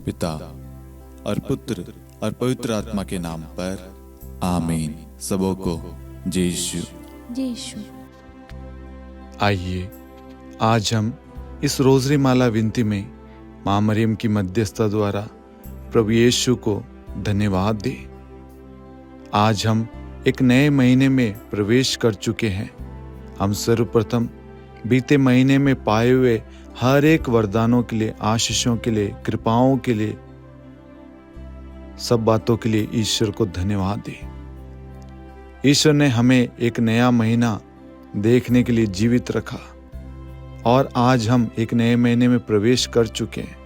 पिता और पुत्र और पवित्र आत्मा के नाम पर आमीन। सबों को जय यीशु। जय यीशु। आइए आज हम इस रोजरी माला विनती में माँ मरियम की मध्यस्थता द्वारा प्रभु यीशु को धन्यवाद दें। आज हम एक नए महीने में प्रवेश कर चुके हैं। हम सर्वप्रथम बीते महीने में पाए हुए हर एक वरदानों के लिए, आशीषों के लिए, कृपाओं के लिए, सब बातों के लिए ईश्वर को धन्यवाद दें। ईश्वर ने हमें एक नया महीना देखने के लिए जीवित रखा और आज हम एक नए महीने में प्रवेश कर चुके हैं।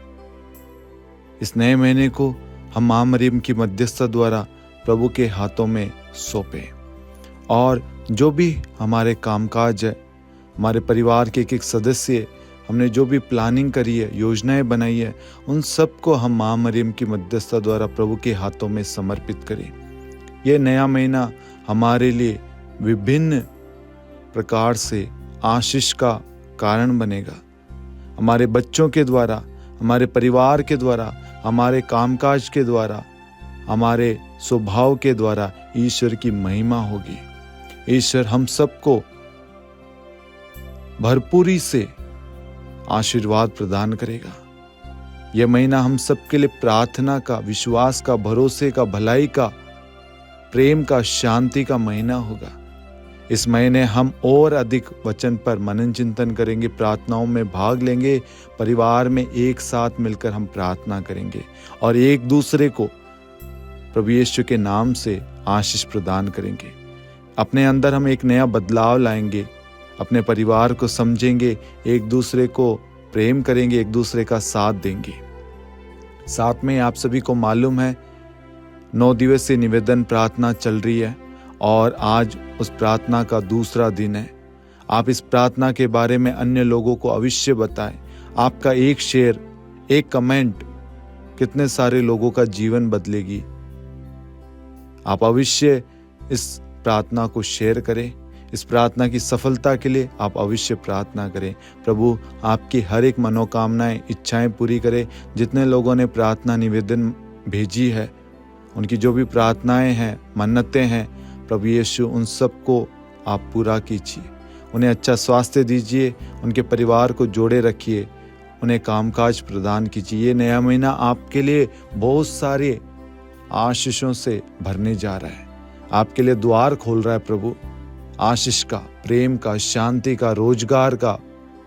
इस नए महीने को हम माँ मरियम की मध्यस्थता द्वारा प्रभु के हाथों में सौंपे और जो भी हमारे कामकाज है, हमारे परिवार के एक एक सदस्य, हमने जो भी प्लानिंग करी है, योजनाएं बनाई है, उन सब को हम माँ मरियम की मध्यस्थता द्वारा प्रभु के हाथों में समर्पित करें। ये नया महीना हमारे लिए विभिन्न प्रकार से आशीष का कारण बनेगा। हमारे बच्चों के द्वारा, हमारे परिवार के द्वारा, हमारे कामकाज के द्वारा, हमारे स्वभाव के द्वारा ईश्वर की महिमा होगी। ईश्वर हम सबको भरपूरी से आशीर्वाद प्रदान करेगा। यह महीना हम सबके लिए प्रार्थना का, विश्वास का, भरोसे का, भलाई का, प्रेम का, शांति का महीना होगा। इस महीने हम और अधिक वचन पर मनन चिंतन करेंगे, प्रार्थनाओं में भाग लेंगे, परिवार में एक साथ मिलकर हम प्रार्थना करेंगे और एक दूसरे को प्रभु यीशु के नाम से आशीष प्रदान करेंगे। अपने अंदर हम एक नया बदलाव लाएंगे, अपने परिवार को समझेंगे, एक दूसरे को प्रेम करेंगे, एक दूसरे का साथ देंगे। साथ में आप सभी को मालूम है 9 दिवसीय निवेदन प्रार्थना चल रही है और आज उस प्रार्थना का दूसरा दिन है। आप इस प्रार्थना के बारे में अन्य लोगों को अवश्य बताएं। आपका एक शेयर, एक कमेंट कितने सारे लोगों का जीवन बदलेगी। आप अवश्य इस प्रार्थना को शेयर करें। इस प्रार्थना की सफलता के लिए आप अवश्य प्रार्थना करें। प्रभु आपकी हर एक मनोकामनाएं, इच्छाएं पूरी करे। जितने लोगों ने प्रार्थना निवेदन भेजी है, उनकी जो भी प्रार्थनाएं हैं, मन्नतें हैं, प्रभु यीशु उन सबको आप पूरा कीजिए। उन्हें अच्छा स्वास्थ्य दीजिए, उनके परिवार को जोड़े रखिए, उन्हें कामकाज प्रदान कीजिए। ये नया महीना आपके लिए बहुत सारे आशीषों से भरने जा रहा है। आपके लिए द्वार खोल रहा है प्रभु। आशीष का, प्रेम का, शांति का, रोजगार का,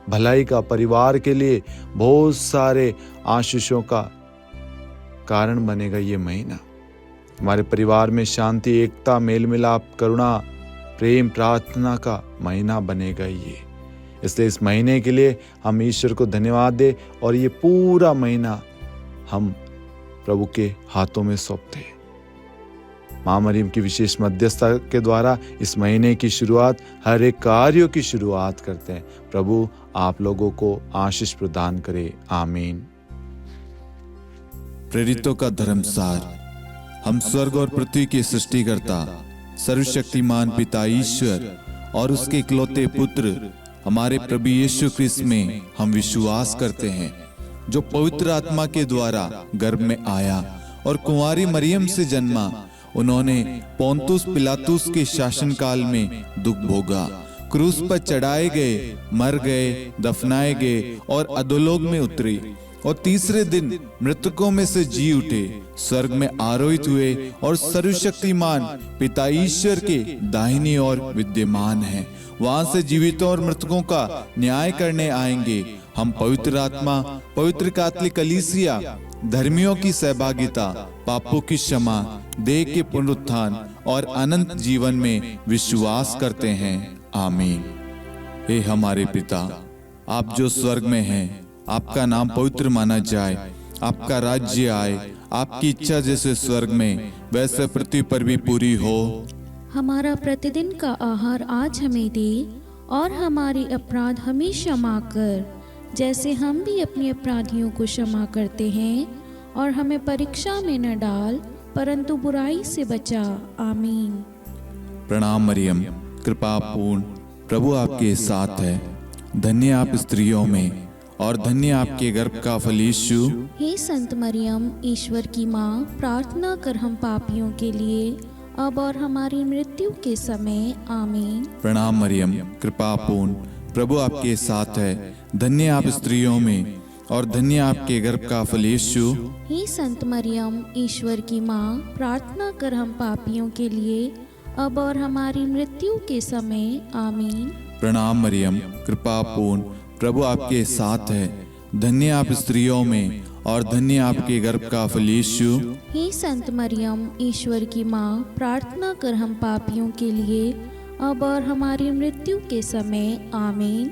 भलाई का, परिवार के लिए बहुत सारे आशीषों का कारण बनेगा ये महीना। हमारे परिवार में शांति, एकता, मेल मिलाप, करुणा, प्रेम, प्रार्थना का महीना बनेगा ये। इसलिए इस महीने के लिए हम ईश्वर को धन्यवाद दें और ये पूरा महीना हम प्रभु के हाथों में सौंपते हैं। माँ मरियम की विशेष मध्यस्थता के द्वारा इस महीने की शुरुआत, हर एक कार्यों की शुरुआत करते हैं। प्रभु आप लोगों को आशीष प्रदान करे। आमीन। प्रेरितों का धर्मसार। हम स्वर्ग और पृथ्वी के सृष्टिकर्ता, सर्वशक्तिमान पिता ईश्वर और उसके इकलौते पुत्र हमारे प्रभु यीशु क्रिस्त में हम विश्वास करते हैं, जो पवित्र आत्मा के द्वारा गर्भ में आया और कुंवारी मरियम से जन्मा। उन्होंने पोंतुस पिलातुस के शासनकाल में दुख भोगा, क्रूस पर चढ़ाए गए, मर गए, दफनाए गए और अधोलोक में उतरे और तीसरे दिन मृतकों में से जी उठे, स्वर्ग में आरोहित हुए और सर्वशक्तिमान पिता ईश्वर के दाहिनी ओर विद्यमान हैं। वहां से जीवितों और मृतकों का न्याय करने आएंगे। हम पवित्र आत्मा, पवित्र कैथोलिक कलीसिया, धर्मियों की सहभागिता, पापों की क्षमा, देह के पुनरुत्थान और अनंत जीवन में विश्वास करते हैं। आमीन। हे हमारे पिता, आप जो स्वर्ग में हैं, आपका नाम पवित्र माना जाए, आपका राज्य आए, आपकी इच्छा जैसे स्वर्ग में वैसे पृथ्वी पर भी पूरी हो। हमारा प्रतिदिन का आहार आज हमें दे और हमारे अपराध हमें क्षमा कर, जैसे हम भी अपने अपराधियों को क्षमा करते हैं, और हमें परीक्षा में न डाल परंतु बुराई से बचा। आमीन। प्रणाम मरियम, कृपा पूर्ण, प्रभु आपके साथ है। धन्य आप स्त्रियों में और धन्य आपके गर्भ का फल यीशु। हे संत मरियम, ईश्वर की माँ, प्रार्थना कर हम पापियों के लिए, अब और हमारी मृत्यु के समय। आमीन। प्रणाम मरियम, कृपा पूर्ण, प्रभु आपके साथ है। धन्य आप स्त्रियों में और धन्य आपके गर्भ का फल यीशु। हे संत मरियम, ईश्वर की माँ, प्रार्थना कर हम पापियों के लिए, अब और हमारी मृत्यु के समय। आमीन। प्रणाम मरियम, कृपा पूर्ण, प्रभु आपके साथ है। धन्य आप स्त्रियों में और धन्य आपके गर्भ का फल यीशु। हे संत मरियम, ईश्वर की माँ, प्रार्थना कर हम पापियों के लिए, अब और हमारी मृत्यु के समय। आमीन।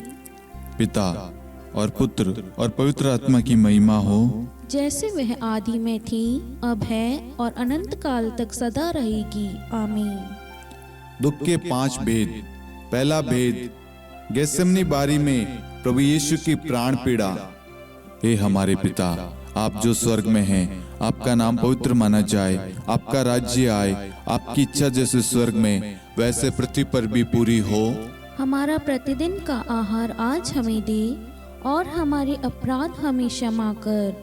पिता और पुत्र और पवित्र आत्मा की महिमा हो, जैसे वह आदि में थी, अब है और अनंत काल तक सदा रहेगी। आमीन। दुख के 5 भेद। पहला भेद, गेत्सेमनी बारी में प्रभु यीशु की प्राण पीड़ा। हे हमारे पिता, आप जो स्वर्ग में हैं, आपका नाम पवित्र माना जाए, आपका राज्य आए, आपकी इच्छा जैसे स्वर्ग में वैसे पृथ्वी पर भी पूरी हो। हमारा प्रतिदिन का आहार आज हमें दे, और हमारे अपराध हमें क्षमा कर,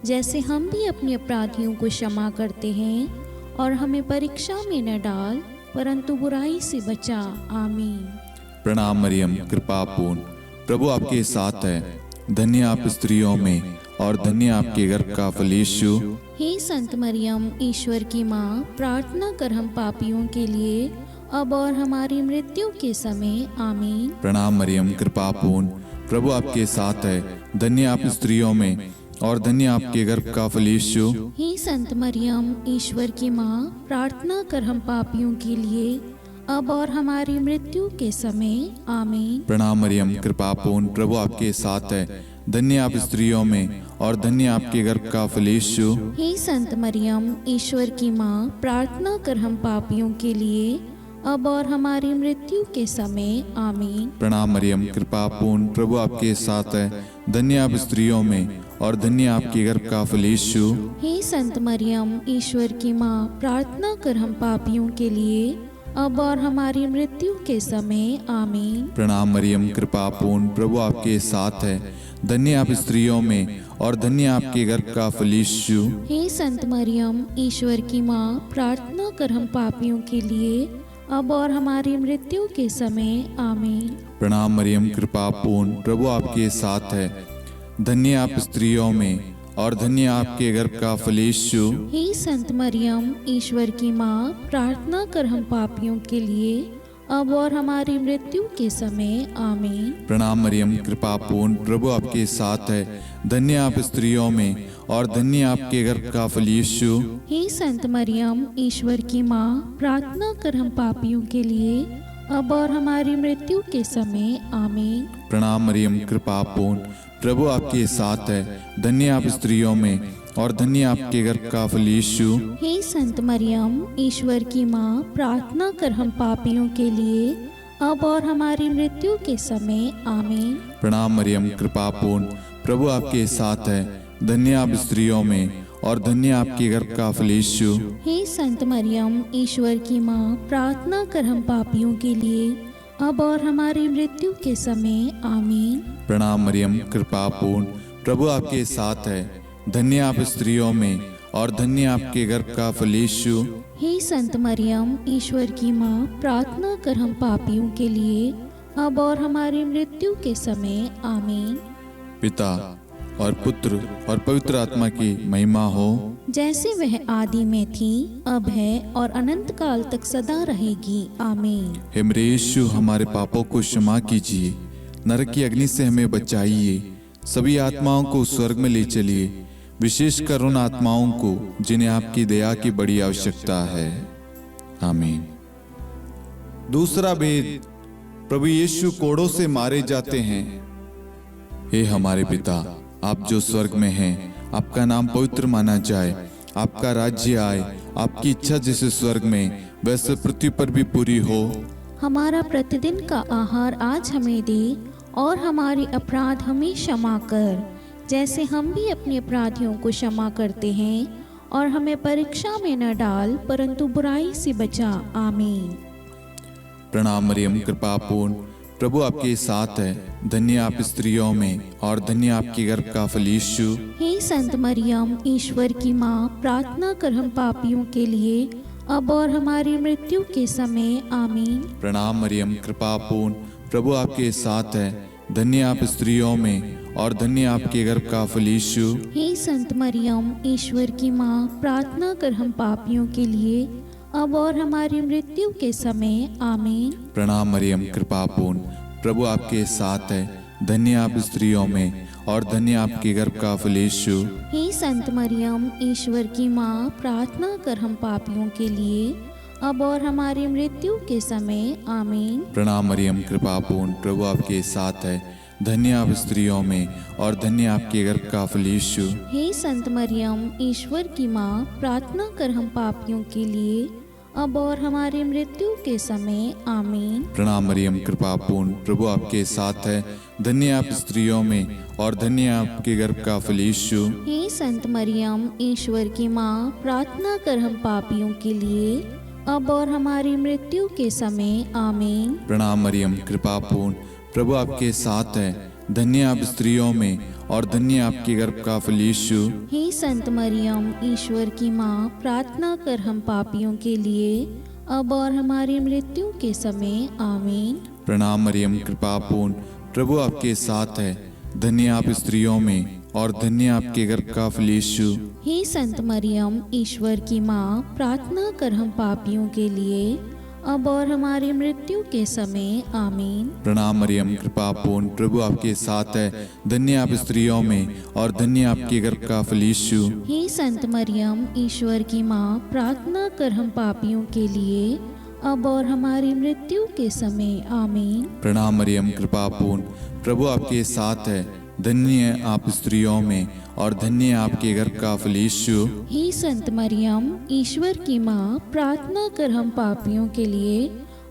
जैसे हम भी अपने अपराधियों को क्षमा करते हैं, और हमें परीक्षा में न डाल, परंतु बुराई से बचा। आमीन। प्रणाम मरियम, कृपा पूर्ण, प्रभु आपके साथ है। धन्य आप स्त्रियों में और धन्य आपके गर्भ का फल यीशु। हे संत मरियम, ईश्वर की माँ, प्रार्थना कर हम पापियों के लिए, अब और हमारी मृत्यु के समय। आमीन। प्रणाम मरियम, कृपा पूर्ण, प्रभु आपके साथ है। धन्य आप स्त्रियों में और धन्य आपके गर्भ का फल यीशु। हे संत मरियम, ईश्वर की माँ, प्रार्थना कर हम पापियों के लिए, अब और हमारी मृत्यु के समय। आमीन। प्रणाम मरियम, कृपा पूर्ण, प्रभु आपके साथ है। धन्य आप स्त्रियों में और धन्य आपके गर्भ का फल यीशु। हे संत मरियम, ईश्वर की माँ, प्रार्थना कर हम पापियों के लिए, अब और हमारी मृत्यु के समय। आमीन। प्रणाम मरियम, कृपा पूर्ण, प्रभु आपके साथ है। धन्य आप स्त्रियों में और धन्य आपके गर्भ का फल यीशु। हे संत मरियम, ईश्वर की माँ, प्रार्थना कर हम पापियों के लिए, अब और हमारी मृत्यु के समय। आमीन। प्रणाम मरियम, कृपा पूर्ण, प्रभु आपके साथ है। धन्य आप स्त्रियों में और धन्य आपके गर्भ का फल यीशु। हे संत मरियम, ईश्वर की माँ, प्रार्थना कर हम पापियों के लिए, अब और हमारी मृत्यु के समय। आमीन। प्रणाम मरियम, कृपा पूर्ण, प्रभु आपके साथ है। धन्य आप स्त्रियों में और धन्य आपके गर्भ का फल यीशु। हे संत मरियम, ईश्वर की माँ, प्रार्थना कर हम पापियों के लिए, अब और हमारी मृत्यु के समय। आमीन। प्रणाम मरियम, कृपा पूर्ण, प्रभु आपके साथ है। धन्य आप स्त्रियों में और धन्य आपके गर्भ का फल यीशु। हे संत मरियम, ईश्वर की माँ, प्रार्थना कर हम पापियों के लिए, अब और हमारी मृत्यु के समय। आमीन। प्रणाम मरियम, कृपा पूर्ण, प्रभु आपके साथ है। धन्य आप स्त्रियों में और धन्य आपके गर्भ का फल यीशु। हे संत मरियम, ईश्वर की माँ, प्रार्थना कर हम पापियों के लिए, अब और हमारी मृत्यु के समय। आमीन। प्रणाम मरियम, कृपा पूर्ण, प्रभु आपके साथ है। धन्य आप स्त्रियों में और धन्य आपके गर्भ का फल यीशु। हे संत मरियम, ईश्वर की माँ, प्रार्थना कर हम पापियों के लिए, अब और हमारी मृत्यु के समय। आमीन। प्रणाम मरियम, कृपा पूर्ण, प्रभु आपके साथ है। धन्य आप स्त्रियों में और धन्य आपके गर्भ का फल यीशु। हे संत मरियम, ईश्वर की माँ, प्रार्थना कर हम पापियों के लिए, अब और हमारी मृत्यु के समय। आमीन। पिता और पुत्र और पवित्र आत्मा की महिमा हो, जैसे वह आदि में थी, अब है और अनंत काल तक सदा रहेगी। आमीन। हे मेरे यीशु, हमारे पापों को क्षमा कीजिए, नरक की अग्नि से हमें बचाइए, सभी आत्माओं को स्वर्ग में ले चलिए, विशेषकर उन आत्माओं को जिन्हें आपकी दया की बड़ी आवश्यकता है। आमीन। दूसरा भेद, प्रभु यीशु कोड़ों से मारे जाते हैं। हे हमारे पिता, आप जो स्वर्ग में हैं, आपका नाम पवित्र माना जाए, आपका राज्य आए, आपकी इच्छा जैसे स्वर्ग में वैसे पृथ्वी पर भी पूरी हो। हमारा प्रतिदिन का आहार आज हमें दे, और हमारे अपराध हमें क्षमा कर, जैसे हम भी अपने अपराधियों को क्षमा करते हैं, और हमें परीक्षा में न डाल, परंतु बुराई से बचा। आमीन। प्रणाम मरियम, कृपा पूर्ण, प्रभु आपके साथ है, धन्य आप स्त्रियों में और धन्य आपके गर्भ का फल यीशु। हे संत मरियम, ईश्वर की माँ, प्रार्थना कर हम पापियों के लिए अब और हमारी मृत्यु के समय आमीन। प्रणाम मरियम, कृपा पूर्ण, प्रभु आपके साथ है, धन्य आप स्त्रियों में और धन्य आपके गर्भ का फल यीशु। हे संत मरियम, ईश्वर की माँ, प्रार्थना कर हम पापियों के लिए अब और हमारी मृत्यु के समय आमीन। प्रणाम मरियम, कृपा पूर्ण, प्रभु आपके साथ है, धन्य आप स्त्रियों में और धन्य आपके गर्भ का फल यीशु। हे संत मरियम, ईश्वर की माँ, प्रार्थना कर हम पापियों के लिए अब और हमारी मृत्यु के समय आमीन। प्रणाम मरियम, कृपा पूर्ण, प्रभु आपके साथ है, धन्य आप स्त्रियों में और धन्य आपके गर्भ का फल यीशु। हे संत मरियम, ईश्वर की माँ, प्रार्थना कर हम पापियों के लिए अब और हमारी मृत्यु के समय आमीन। प्रणाम मरियम, कृपा पूर्ण, प्रभु आपके साथ है, धन्य आप स्त्रियों में और धन्य आपके गर्भ का फल यीशु। हे संत मरियम, ईश्वर की माँ, प्रार्थना कर हम पापियों के लिए अब और हमारी मृत्यु के समय आमीन। प्रणाम मरियम, कृपा पूर्ण, प्रभु आपके साथ है, धन्य आप स्त्रियों में और धन्य आपके गर्भ का फल यीशु। हे संत मरियम, ईश्वर की माँ, प्रार्थना कर हम पापियों के लिए अब और हमारी मृत्यु के समय आमीन। प्रणाम मरियम, कृपा पूर्ण, प्रभु आपके साथ है, धन्य आप स्त्रियों में और धन्य आपके गर्भ का फल यीशु। हे संत मरियम, ईश्वर की माँ, प्रार्थना कर हम पापियों के लिए अब और हमारी मृत्यु के समय आमीन। प्रणाम मरियम, कृपा पूर्ण, प्रभु आपके साथ है, धन्य आप स्त्रियों में और धन्य आपके गर्भ का फल यीशु। हे संत मरियम, ईश्वर की माँ, प्रार्थना कर हम पापियों के लिए अब और हमारी मृत्यु के समय आमीन। प्रणाम मरियम, कृपा पूर्ण, प्रभु आपके साथ है, धन्य आप स्त्रियों में और धन्य आपके गर्भ का फल यीशु। हे संत मरियम, ईश्वर की माँ, प्रार्थना कर हम पापियों के लिए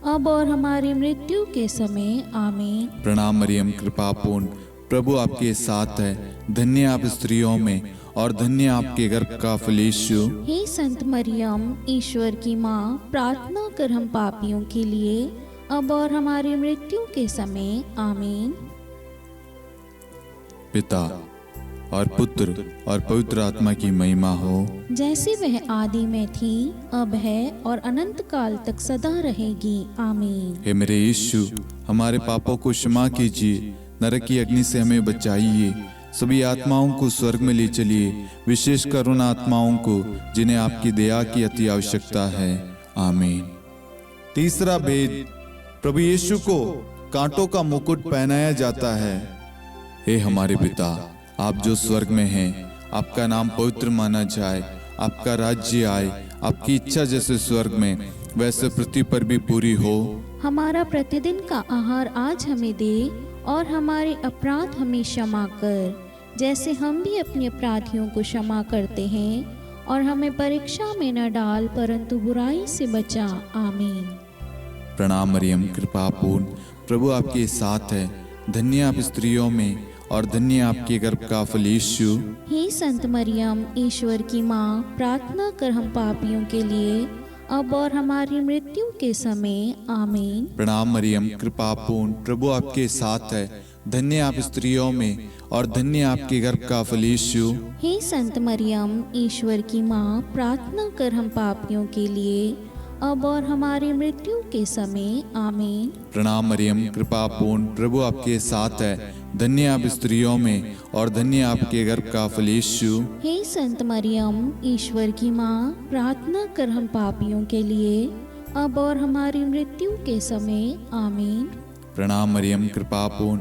अब और हमारी मृत्यु के समय आमीन। प्रणाम मरियम, कृपा पूर्ण, प्रभु आपके साथ है, धन्य आप स्त्रियों में और धन्य आपके गर्भ का फल यीशु। हे संत मरियम, ईश्वर की माँ, प्रार्थना कर हम पापियों के लिए अब और हमारी मृत्यु के समय आमीन। पिता और पुत्र और पवित्र आत्मा की महिमा हो, जैसे वह आदि में थी, अब है और अनंत काल तक सदा रहेगी आमीन। हे मेरे यीशु, हमारे पापों को क्षमा कीजिए, नरक की अग्नि से हमें बचाइए, सभी आत्माओं को स्वर्ग में ले चलिए, विशेषकर उन आत्माओं को जिन्हें आपकी दया की अति आवश्यकता है। आमीन। तीसरा भेद, प्रभु यीशु को कांटों का मुकुट पहनाया जाता है। हे हमारे पिता, आप जो स्वर्ग में हैं, आपका नाम पवित्र माना जाए, आपका राज्य आए, आपकी इच्छा जैसे स्वर्ग में वैसे पृथ्वी पर भी पूरी हो। हमारा प्रतिदिन का आहार आज हमें दे और हमारे अपराध हमें क्षमा कर, जैसे हम भी अपने अपराधियों को क्षमा करते हैं, और हमें परीक्षा में न डाल परंतु बुराई से बचा। आमीन। प्रणाम मरियम, कृपा पूर्ण, प्रभु आपके साथ है, धन्य आप स्त्रियों में और धन्य आपके गर्भ का फल यीशु। हे संत मरियम, ईश्वर की माँ, प्रार्थना कर हम पापियों के लिए अब और हमारी मृत्यु के समय आमीन। प्रणाम मरियम, कृपा पूर्ण, प्रभु आपके साथ है, धन्य आप स्त्रियों में और धन्य आपके गर्भ का फल यीशु। हे संत मरियम, ईश्वर की माँ, प्रार्थना कर हम पापियों के लिए अब और हमारी मृत्यु के समय आमीन। प्रणाम मरियम, कृपा पूर्ण, प्रभु आपके साथ है, धन्य आप स्त्रियों में और धन्य आपके गर्भ का फल यीशु। हे संत मरियम, ईश्वर की माँ, प्रार्थना कर हम पापियों के लिए अब और हमारी मृत्यु के समय आमीन। प्रणाम मरियम, कृपा पूर्ण,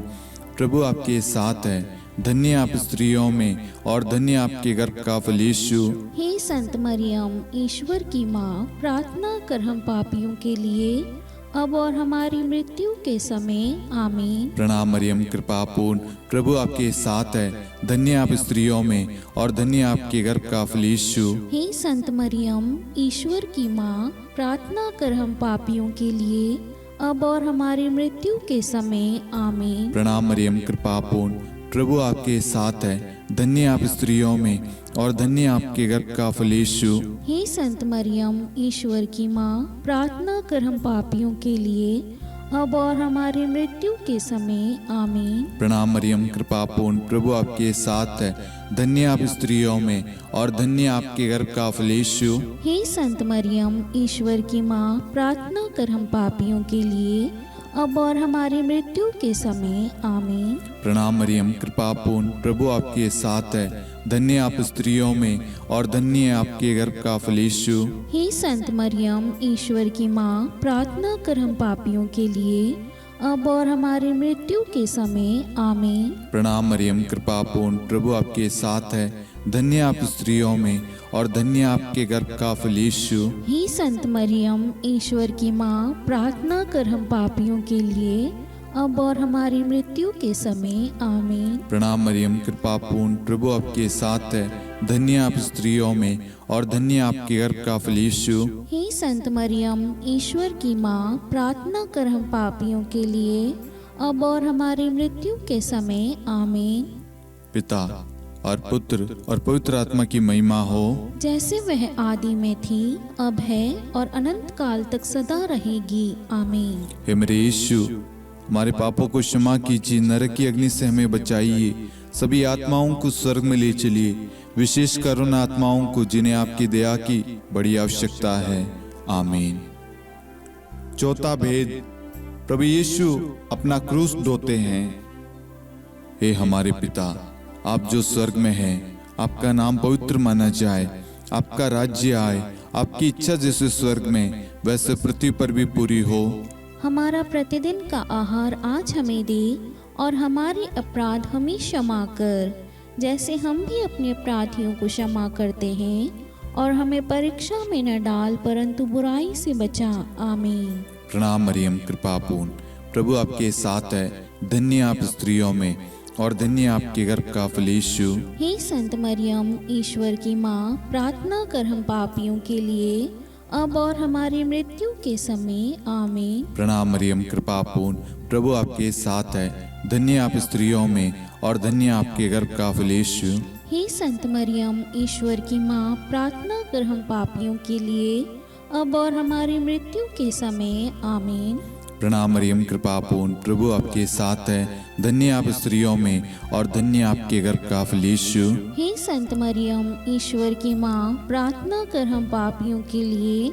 प्रभु आपके साथ है, धन्य आप स्त्रियों में और धन्य आपके गर्भ का फल यीशु। हे संत मरियम, ईश्वर की माँ, प्रार्थना कर हम पापियों के लिए अब और हमारी मृत्यु के समय आमीन। प्रणाम मरियम, कृपा पूर्ण, प्रभु आपके साथ है, धन्य आप स्त्रियों में और धन्य आपके गर्भ का फल यीशु। हे संत मरियम, ईश्वर की माँ, प्रार्थना कर हम पापियों के लिए अब और हमारी मृत्यु के समय आमीन। प्रणाम मरियम, कृपा पूर्ण, प्रभु आपके साथ है, धन्य आप स्त्रियों में और धन्य आपके गर्भ का फल यीशु। हे संत मरियम, ईश्वर की माँ, प्रार्थना कर हम पापियों के लिए अब और हमारी मृत्यु के समय आमीन। प्रणाम मरियम, कृपा पूर्ण, प्रभु आपके साथ है। धन्य आप स्त्रियों में और धन्य आपके गर्भ का फल यीशु। हे संत मरियम, ईश्वर की माँ, प्रार्थना कर हम पापियों के लिए, अब और हमारी मृत्यु के समय आमीन। प्रणाम मरियम, कृपा पूर्ण, प्रभु आपके साथ है। धन्य आप स्त्रियों में और धन्य आपके गर्भ का फल यीशु। हे संत मरियम, ईश्वर की माँ, प्रार्थना कर हम पापियों के लिए, अब और हमारी मृत्यु के समय आमीन। प्रणाम मरियम, कृपा पूर्ण, प्रभु आपके साथ है। धन्य आप स्त्रियों में और धन्य आपके गर्भ का फल यीशु। हे संत मरियम, ईश्वर की माँ, प्रार्थना कर हम पापियों के लिए, अब और हमारी मृत्यु के समय आमीन। प्रणाम मरियम, कृपा पूर्ण, प्रभु आपके साथ है। धन्य आप स्त्रियों में और धन्य आपके गर्भ का फल यीशु। हे संत मरियम, ईश्वर की माँ, प्रार्थना कर हम पापियों के लिए, अब और हमारी मृत्यु के समय आमीन। पिता और पुत्र और पवित्र आत्मा की महिमा हो, जैसे वह आदि में थी, अब है और अनंत काल तक सदा रहेगी आमीन। हे मेरे यीशु, हमारे पापों को क्षमा कीजिए, नरक की अग्नि से हमें बचाइए, सभी आत्माओं को स्वर्ग में ले चलिए, विशेषकर उन आत्माओं को जिन्हें आपकी दया की बड़ी आवश्यकता है। आमीन। चौथा भेद, प्रभु यीशु अपना क्रूस ढोते हैं। हे हमारे पिता, आप जो स्वर्ग में हैं, आपका नाम पवित्र माना जाए, आपका राज्य आए, आपकी इच्छा जैसे स्वर्ग में वैसे पृथ्वी पर भी पूरी हो। हमारा प्रतिदिन का आहार आज हमें दे, और हमारे अपराध हमें क्षमा कर, जैसे हम भी अपने अपराधियों को क्षमा करते हैं, और हमें परीक्षा में न डाल, परंतु बुराई से बचा। आमीन। प्रणाम मरियम, कृपा पूर्ण, प्रभु आपके साथ है। धन्य आप स्त्रियों में और धन्य आपके गर्भ का फल यीशु। हे संत मरियम, ईश्वर की माँ, प्रार्थना कर हम पापियों के लिए, अब और हमारी मृत्यु के समय आमीन। प्रणाम मरियम, कृपा पूर्ण, प्रभु आपके साथ है। धन्य आप स्त्रियों में और धन्य आपके गर्भ का फल यीशु। हे संत मरियम, ईश्वर की माँ, प्रार्थना कर हम पापियों के लिए, अब और हमारी मृत्यु के समय आमीन। प्रणाम मरियम, कृपा पूर्ण, प्रभु आपके साथ है। धन्य आप स्त्रियों में और धन्य आपके गर्भ का फल यीशु। हे संत मरियम, ईश्वर की माँ, प्रार्थना कर हम पापियों के लिए,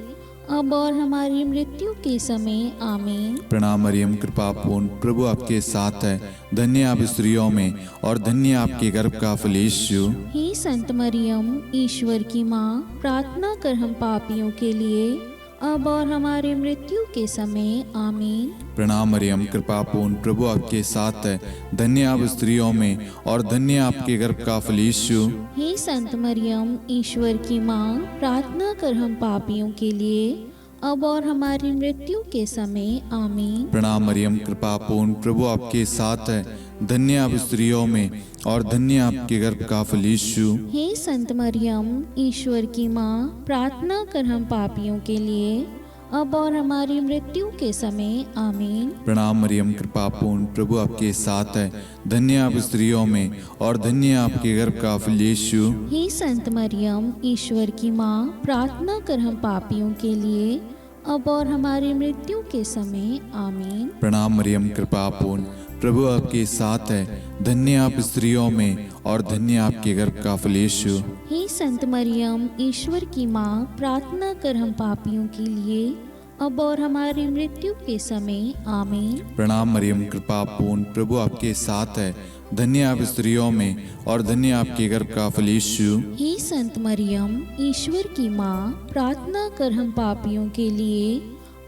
अब और हमारी मृत्यु के समय आमीन। प्रणाम मरियम, कृपा पूर्ण, प्रभु आपके साथ है। धन्य आप स्त्रियों में और धन्य आपके गर्भ का फल यीशु। हे संत मरियम, ईश्वर की माँ, प्रार्थना कर हम पापियों के लिए, अब और हमारी मृत्यु के समय आमीन। प्रणाम मरियम, कृपा पूर्ण, प्रभु आपके साथ है। धन्य आप स्त्रियों में और धन्य आपके गर्भ का फल यीशु। हे संत मरियम, ईश्वर की माँ, प्रार्थना कर हम पापियों के लिए, अब और हमारी मृत्यु के समय आमीन। प्रणाम मरियम, कृपा पूर्ण, प्रभु आपके साथ है। धन्य आप स्त्रियों में और धन्य आपके गर्भ का फल यीशु। हे संत मरियम, ईश्वर की माँ, प्रार्थना कर हम पापियों के लिए, अब और हमारी मृत्यु के समय आमीन। प्रणाम मरियम, कृपा पूर्ण, प्रभु आपके साथ है। धन्य आप स्त्रियों में और धन्य आपके गर्भ का फल यीशु। हे संत मरियम, ईश्वर की माँ, प्रार्थना कर हम पापियों के लिए, अब और हमारी मृत्यु के समय आमीन। प्रणाम मरियम, कृपा पूर्ण, प्रभु आपके साथ है। धन्य आप स्त्रियों में और धन्य आपके गर्भ का फल यीशु। हे संत मरियम, ईश्वर की माँ, प्रार्थना कर हम पापियों के लिए, अब और हमारी मृत्यु के समय आमीन। प्रणाम मरियम, कृपा पूर्ण, प्रभु आपके साथ है। धन्य आप स्त्रियों में और धन्य आपके गर्भ का फल यीशु। हे संत मरियम, ईश्वर की माँ, प्रार्थना कर हम पापियों के लिए,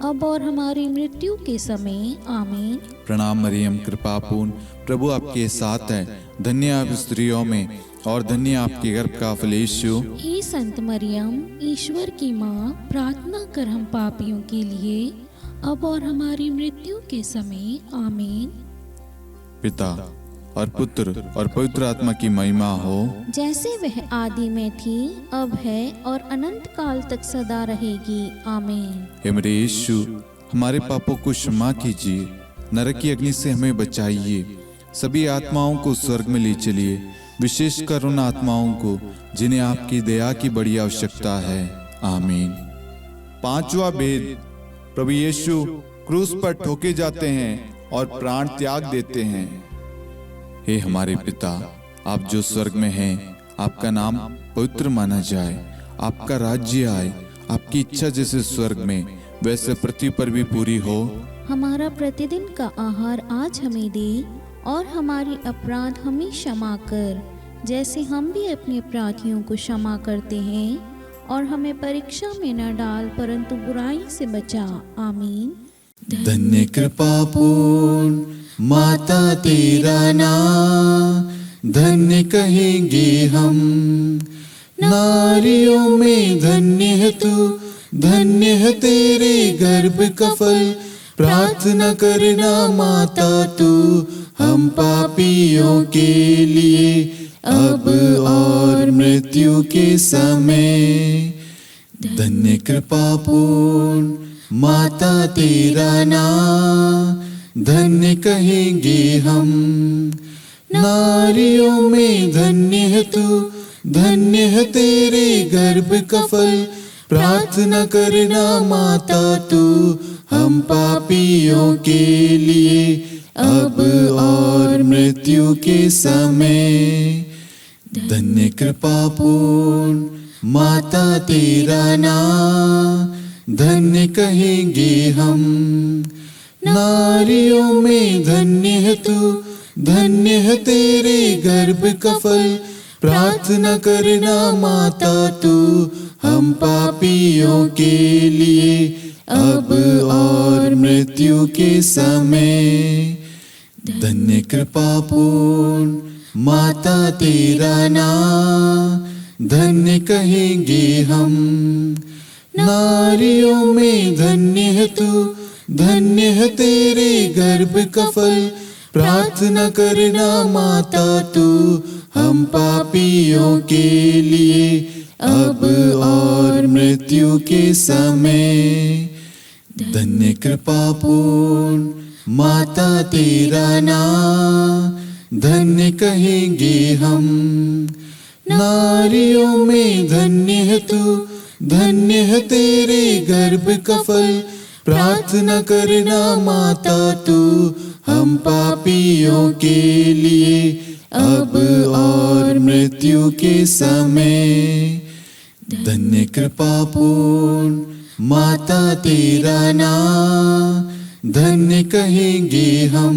अब और हमारी मृत्यु के समय आमीन। प्रणाम मरियम, कृपा पूर्ण, प्रभु आपके साथ है। धन्य आप स्त्रियों में और धन्य आपके गर्भ का फल यीशु। हे संत मरियम, ईश्वर की माँ, प्रार्थना कर हम पापियों के लिए, अब और हमारी मृत्यु के समय आमीन। पिता और पुत्र और पवित्र आत्मा की महिमा हो, जैसे वह आदि में थी, अब है और अनंत काल तक सदा रहेगी आमीन। हे मेरे यीशु, हमारे पापों को क्षमा कीजिए, नरक की अग्नि से हमें बचाइए, सभी आत्माओं को स्वर्ग में ले चलिए, विशेषकर उन आत्माओं को जिन्हें आपकी दया की बड़ी आवश्यकता है। आमीन। पांचवा भेद, प्रभु यीशु क्रूस पर ठोके जाते हैं और प्राण त्याग देते हैं। हे हमारे पिता, आप जो स्वर्ग में हैं, आपका नाम पवित्र माना जाए, आपका राज्य आए, आपकी इच्छा जैसे स्वर्ग में वैसे पृथ्वी पर भी पूरी हो। हमारा प्रतिदिन का आहार आज हमें दे, और हमारी अपराध हमें क्षमा कर, जैसे हम भी अपने अपराधियों को क्षमा करते हैं, और हमें परीक्षा में न डाल, परंतु बुराई से बचा। आमीन। धन्य कृपा पूर्ण माता तेरा नाम, धन्य कहेंगे हम। नारियों में धन्य है तू, धन्य है तेरे गर्भ का फल। प्रार्थना करना माता तू हम पापियों के लिए, अब और मृत्यु के समय। धन्य कृपा पूर्ण माता तेरा नाम, धन्य कहेंगे हम। नारियों में धन्य है तू, धन्य है तेरे गर्भ का फल। प्रार्थना करना माता तू हम पापियों के लिए, अब और मृत्यु के समय। धन्य कृपा पूर्ण माता तेरा नाम, धन्य कहेंगे हम। नारियों में धन्य है तू, धन्य है तेरे गर्भ का फल। प्रार्थना करना माता तू हम पापियों के लिए, अब और मृत्यु के समय। धन्य कृपा पूर्ण माता तेरा नाम, धन्य कहेंगे हम। नारियों में धन्य है तू, धन्य है तेरे गर्भ का फल। प्रार्थना करना माता तू हम पापियों के लिए, अब और मृत्यु के समय। धन्य कृपा पूर्ण माता तेरा नाम, धन्य कहेंगे हम। नारियों में धन्य है तू, धन्य है तेरे गर्भ का फल। प्रार्थना करना माता तू हम पापियों के लिए, अब और मृत्यु के समय। धन्य कृपा पूर्ण माता तेरा नाम, धन्य कहेंगे हम।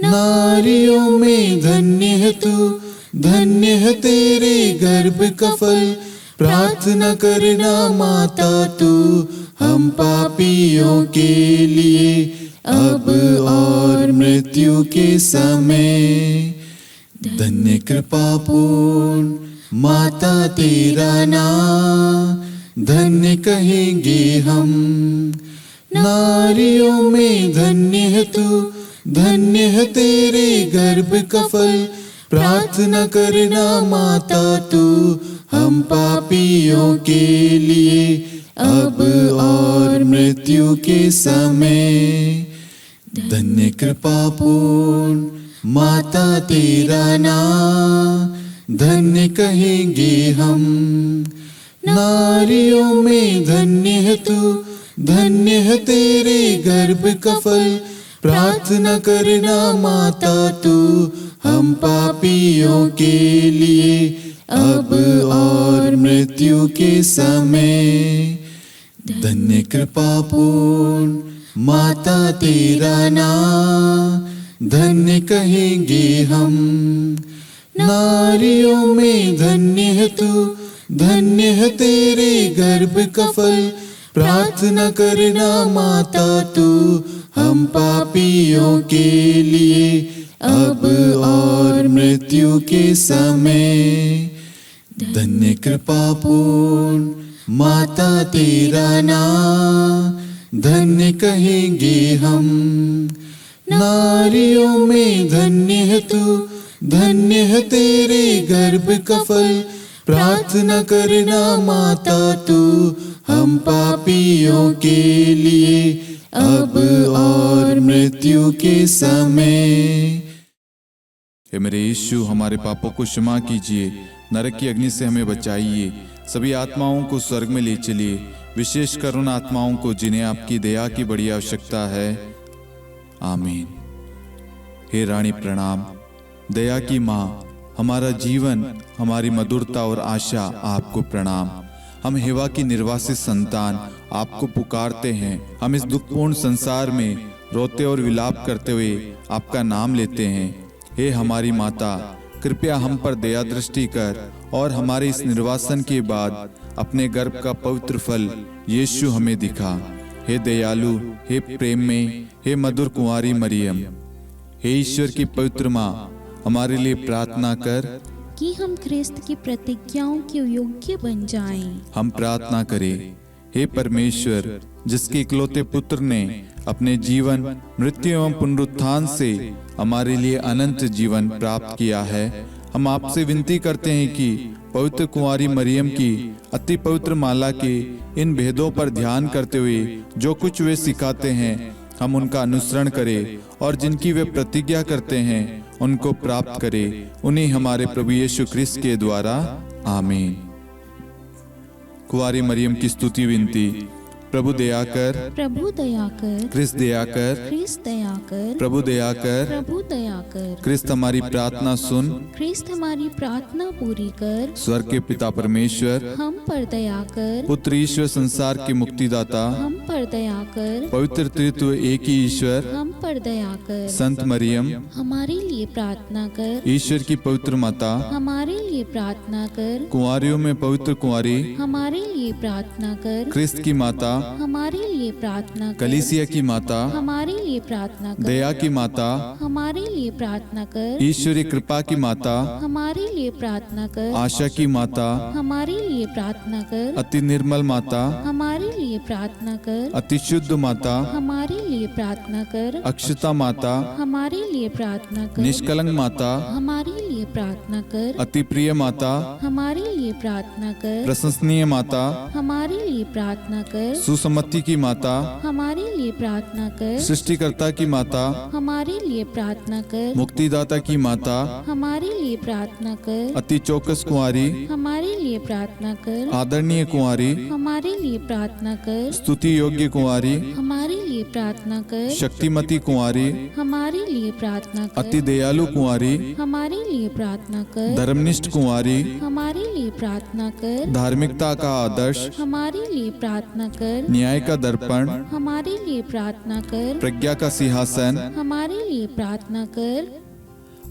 नारियों में धन्य है तू, धन्य है तेरे गर्भ का फल। प्रार्थना करना माता तू हम पापियों के लिए, अब और मृत्यु के समय। धन्य कृपा पूर्ण माता तेरा नाम, धन्य कहेंगे हम। नारियों में धन्य है तू, धन्य है तेरे गर्भ का फल। प्रार्थना करना माता तू हम पापियों के लिए, अब और मृत्यु के समय। धन्य कृपा पूर्ण माता तेरा नाम, धन्य कहेंगे हम। नारियों में धन्य है तू, धन्य है तेरे गर्भ का फल। प्रार्थना करना माता तू हम पापियों के लिए, अब और मृत्यु के समय। धन्य कृपा पूर्ण माता तेरा नाम, धन्य कहेंगे हम। नारियों में धन्य है तू, धन्य है तेरे गर्भ का फल। प्रार्थना करना माता तू हम पापियों के लिए, अब और मृत्यु के समय। धन्य कृपा पूर्ण माता तेरा नाम, धन्य कहेंगे हम। नारियों में धन्य है तू, धन्य है तेरे गर्भ का फल। प्रार्थना करना माता तू हम पापियों के लिए, अब और मृत्यु के समय। हे मेरे यीशु, हमारे पापों को क्षमा कीजिए, नरक की अग्नि से हमें बचाइए सभी आत्माओं को स्वर्ग में ले चलिए, विशेषकर उन आत्माओं को जिन्हें आपकी दया की बड़ी आवश्यकता है। आमीन। हे रानी प्रणाम, दया की माँ, हमारा जीवन, हमारी मधुरता और आशा आपको प्रणाम। हम हेवा की निर्वासित संतान आपको पुकारते हैं। हम इस दुखपूर्ण संसार में रोते और विलाप करते हुए आपका नाम लेते हैं। हे हमारी माता, कृपया हम पर दया दृष्टि कर और हमारे इस निर्वासन के बाद अपने गर्भ का पवित्र फल यीशु हमें दिखा। हे दयालु, हे प्रेम में, हे मधुर कुंवारी मरियम, हे ईश्वर की पवित्र माँ, हमारे लिए प्रार्थना कर कि हम ख्रिस्त की प्रतिज्ञाओं के योग्य बन जाएं। हम प्रार्थना करें। हे परमेश्वर, जिसके इकलौते पुत्र ने अपने जीवन, मृत्यु एवं पुनरुत्थान से हमारे लिए अनंत जीवन प्राप्त किया है, हम आपसे विनती करते हैं कि पवित्र कुंवारी मरियम की अति पवित्र माला के इन भेदों पर ध्यान करते हुए जो कुछ वे सिखाते हैं, हम उनका अनुसरण करें और जिनकी वे प्रतिज्ञा करते हैं उनको प्राप्त करें। उन्हीं हमारे प्रभु यीशु ख्रिस्त के द्वारा। आमीन। कुंवारी मरियम की स्तुति विनती। प्रभु दया कर, प्रभु दया कर, ख्रिस्त दया कर, ख्रिस्त दया कर, प्रभु दया कर, प्रभु दया कर, ख्रिस्त हमारी प्रार्थना सुन, ख्रिस्त हमारी प्रार्थना पूरी कर, स्वर्ग के पिता परमेश्वर, हम पर दया कर, पुत्र ईश्वर संसार के मुक्तिदाता, हम पर दया कर, पवित्र त्रित्व एक ही ईश्वर, हम पर दया कर, संत मरियम, हमारे लिए प्रार्थना कर, ईश्वर की पवित्र माता, हमारे लिए प्रार्थना कर, कुंवारियों में पवित्र कुंवारी, हमारे लिए प्रार्थना कर, ख्रिस्त की माता, हमारे लिए प्रार्थना कर, कलीसिया की माता, हमारे लिए प्रार्थना कर, दया की माता, हमारे लिए प्रार्थना कर, ईश्वरी कृपा की माता, हमारे लिए प्रार्थना कर, आशा की माता, हमारे लिए प्रार्थना कर, अति निर्मल माता, हमारे लिए प्रार्थना कर, अति शुद्ध माता, हमारे लिए प्रार्थना कर, अक्षता माता, हमारे लिए प्रार्थना कर, निष्कलंक माता, हमारे लिए प्रार्थना कर, अति प्रिय माता, हमारे लिए प्रार्थना कर, प्रशंसनीय माता, हमारे लिए प्रार्थना कर, सुसम्मति की माता, हमारे लिए प्रार्थना कर, सृष्टिकर्ता की माता, हमारे लिए प्रार्थना कर, मुक्तिदाता की माता, हमारे लिए प्रार्थना कर, अति चौकस कुंवारी, हमारे लिए प्रार्थना कर, आदरणीय कुंवारी, हमारे लिए प्रार्थना कर, स्तुति योग्य कुंवारी, हमारे लिए प्रार्थना कर, शक्तिमती कुंवारी, हमारे लिए प्रार्थना कर, अति दयालु कुंवारी, हमारे लिए प्रार्थना कर, धर्मनिष्ठ कुंवारी, हमारे लिए प्रार्थना कर, धार्मिकता का आदर्श, हमारे लिए प्रार्थना कर, न्याय का दर्पण, हमारे लिए प्रार्थना कर, प्रज्ञा का सिंहासन, हमारे लिए प्रार्थना कर,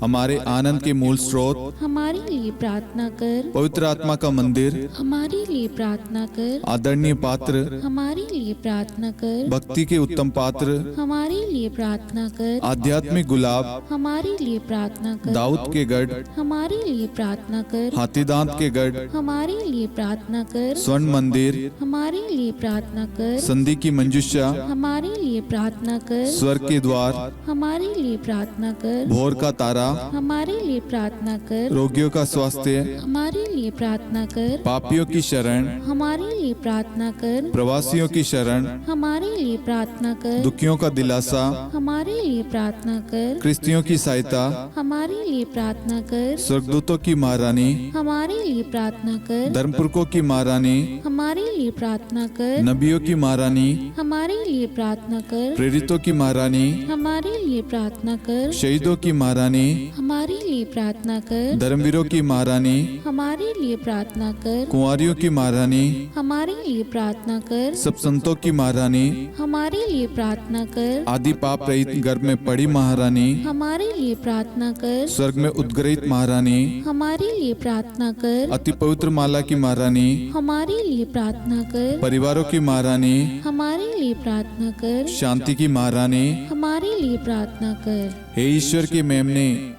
हमारे आनंद के मूल स्रोत, हमारे लिए प्रार्थना कर, पवित्र आत्मा का मंदिर, हमारे लिए प्रार्थना कर, आदरणीय पात्र, हमारे लिए प्रार्थना कर, भक्ति के उत्तम पात्र, हमारे लिए प्रार्थना कर, आध्यात्मिक गुलाब, हमारे लिए प्रार्थना कर, दाऊद के गढ़, हमारे लिए प्रार्थना कर, हाथीदांत के गढ़, हमारे लिए प्रार्थना कर, स्वर्ण मंदिर, हमारे लिए प्रार्थना कर, संधि की मंजुषा, हमारे लिए प्रार्थना कर, स्वर्ग के द्वार, हमारे लिए प्रार्थना कर, भोर का तारा, हमारे लिए प्रार्थना कर, रोगियों का स्वास्थ्य, हमारे लिए प्रार्थना कर, पापियों की शरण, हमारे लिए प्रार्थना कर, प्रवासियों की शरण, हमारे लिए प्रार्थना कर, दुखियों का दिलासा, हमारे लिए प्रार्थना कर, क्रिस्तियों की सहायता, हमारे लिए प्रार्थना कर, स्वर्गदूतों की महारानी, हमारे लिए प्रार्थना कर, धर्मपुरखों की महारानी, हमारे लिए प्रार्थना कर, नबियों की महारानी, हमारे लिए प्रार्थना कर, प्रेरितों की महारानी, हमारे लिए प्रार्थना कर, शहीदों की महारानी, हमारे लिए प्रार्थना कर, धर्मवीरों की महारानी, हमारे लिए प्रार्थना कर, कुंवारियों की महारानी, हमारे लिए प्रार्थना कर, सब संतों की महारानी, हमारे लिए प्रार्थना कर, आदि पाप रहित गर्भ में पड़ी महारानी, हमारे लिए प्रार्थना कर, स्वर्ग में उद्ग्रहित महारानी, हमारे लिए प्रार्थना कर, अति पवित्र माला की महारानी, हमारे लिए प्रार्थना कर, परिवारों की महारानी, हमारे लिए प्रार्थना कर, शांति की महारानी, हमारे लिए प्रार्थना कर। हे ईश्वर के मेमने,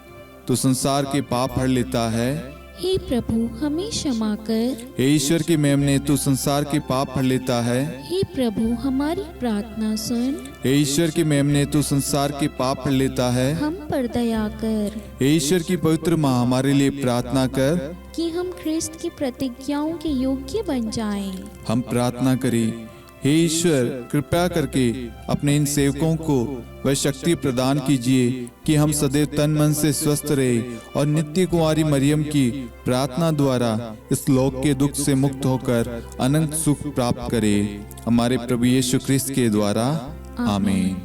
तू संसार के पाप हर लेता है। हे प्रभु हमें क्षमा कर। हे ईश्वर के मेमने, तू संसार के पाप हर लेता है। हे प्रभु हमारी प्रार्थना सुन। हे ईश्वर के मेमने, तू संसार के पाप हर लेता है। हम पर दया कर हे ईश्वर की पवित्र माँ, हमारे लिए प्रार्थना कर कि हम ख्रिस्त की प्रतिज्ञाओं के योग्य बन जाएं। हम प्रार्थना करें। हे ईश्वर, कृपया करके अपने इन सेवकों को वह शक्ति प्रदान कीजिए कि हम सदैव तन मन से स्वस्थ रहे और नित्य कुंवारी मरियम की प्रार्थना द्वारा इस लोक के दुख से मुक्त होकर अनंत सुख प्राप्त करें। हमारे प्रभु यीशु क्रिस्त के द्वारा, आमीन।